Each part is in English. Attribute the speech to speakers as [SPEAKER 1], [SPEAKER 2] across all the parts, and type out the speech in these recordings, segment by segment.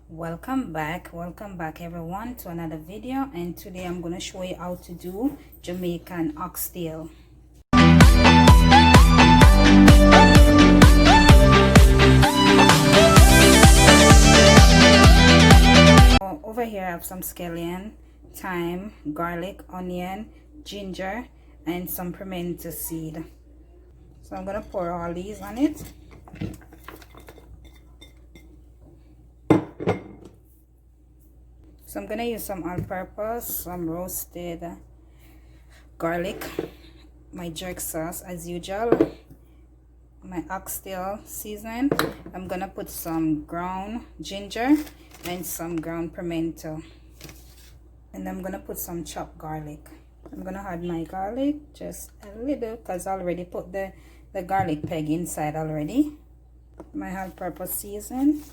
[SPEAKER 1] Welcome back everyone to another video, and today I'm going to show you how to do Jamaican oxtail. Over here I have some scallion, thyme, garlic, onion, ginger, and some pimento seed. So I'm going to pour all these on it. So I'm going to use some all-purpose, some roasted garlic, my jerk sauce as usual, my oxtail seasoning. I'm going to put some ground ginger and some ground pimento. And I'm going to put some chopped garlic. I'm going to add my garlic just a little because I already put the garlic peg inside already. My all-purpose seasoning.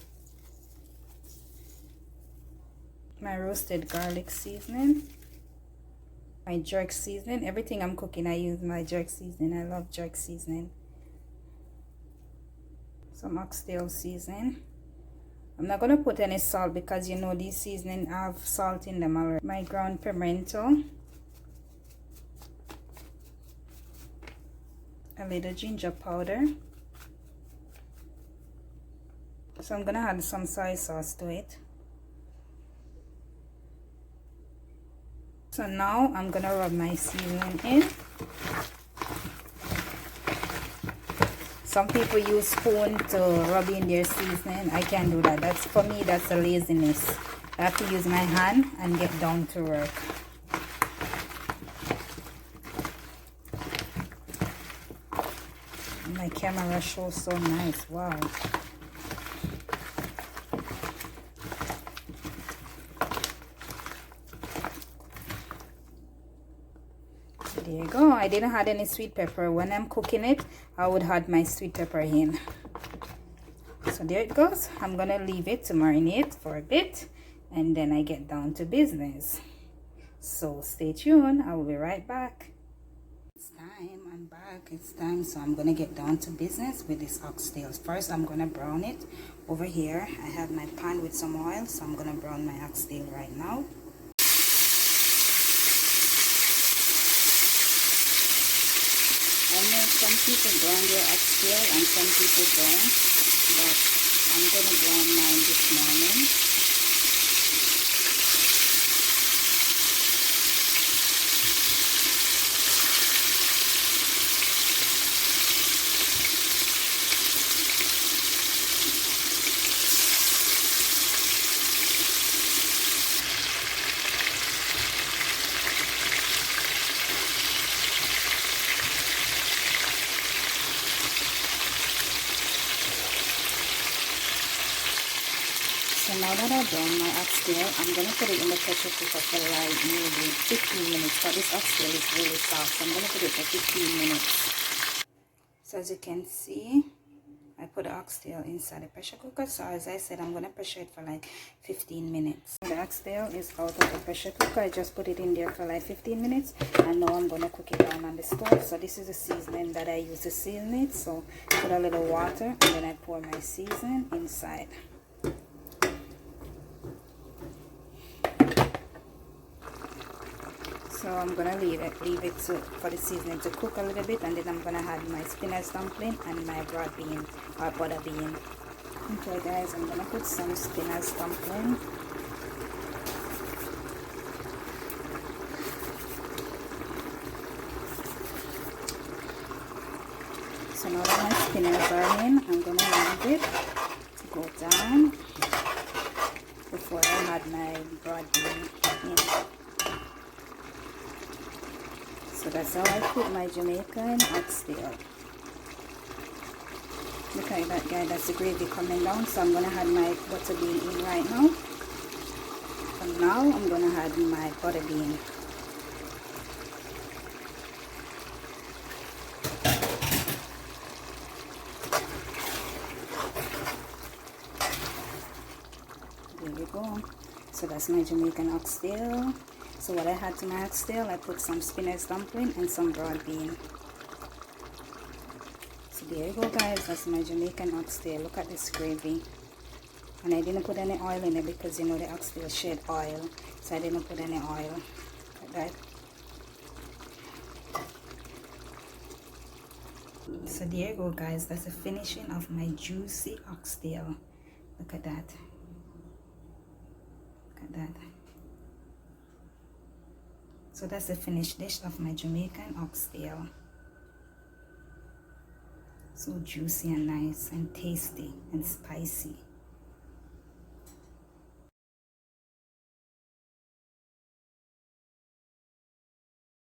[SPEAKER 1] My roasted garlic seasoning, my jerk seasoning. Everything I'm cooking I use my jerk seasoning. I love jerk seasoning. Some oxtail seasoning. I'm not going to put any salt because you know these seasoning have salt in them already. My ground pimento, a little ginger powder. So I'm going to add some soy sauce to it. So now I'm gonna rub my seasoning in. Some people use spoon to rub in their seasoning. I can't do that. That's for me, that's a laziness. I have to use my hand and get down to work. My camera shows so nice. Wow. There you go. I didn't add any sweet pepper. When I'm cooking it, I would add my sweet pepper in. So there it goes. I'm going to leave it to marinate for a bit, and then I get down to business. So stay tuned. I will be right back. It's time. I'm back. It's time. So I'm going to get down to business with this oxtail. First, I'm going to brown it. Over here, I have my pan with some oil. So I'm going to brown my oxtail right now. I know some people brown their oxtail and some people don't, but I'm going to brown mine this morning. So now that I've done my oxtail, I'm going to put it in the pressure cooker for like maybe 15 minutes. But this oxtail is really soft, so I'm going to put it for 15 minutes. So as you can see, I put the oxtail inside the pressure cooker. So as I said, I'm going to pressure it for like 15 minutes. The oxtail is out of the pressure cooker. I just put it in there for like 15 minutes. And now I'm going to cook it down on the stove. So this is the seasoning that I use to season it. So put a little water and then I pour my seasoning inside. So I'm gonna leave it for the seasoning to cook a little bit, and then I'm gonna add my spinach dumpling and my broad bean or butter bean. Okay guys, I'm gonna put some spinach dumpling. So now that my spinach are in, I'm gonna leave it to go down before I add my broad bean in. So that's how I cook my Jamaican oxtail. Look at that, guys, that's the gravy coming down. So I'm going to add my butter bean in right now. And now I'm going to add my butter bean. There we go. So that's my Jamaican oxtail. So what I had to my oxtail, I put some spinach dumpling and some broad bean. So there you go guys, that's my Jamaican oxtail. Look at this gravy. And I didn't put any oil in it because you know the oxtail shed oil, so I didn't put any oil. Look at that. So there you go, guys. That's the finishing of my juicy oxtail. Look at that. Look at that. So that's the finished dish of my Jamaican oxtail. So juicy and nice and tasty and spicy.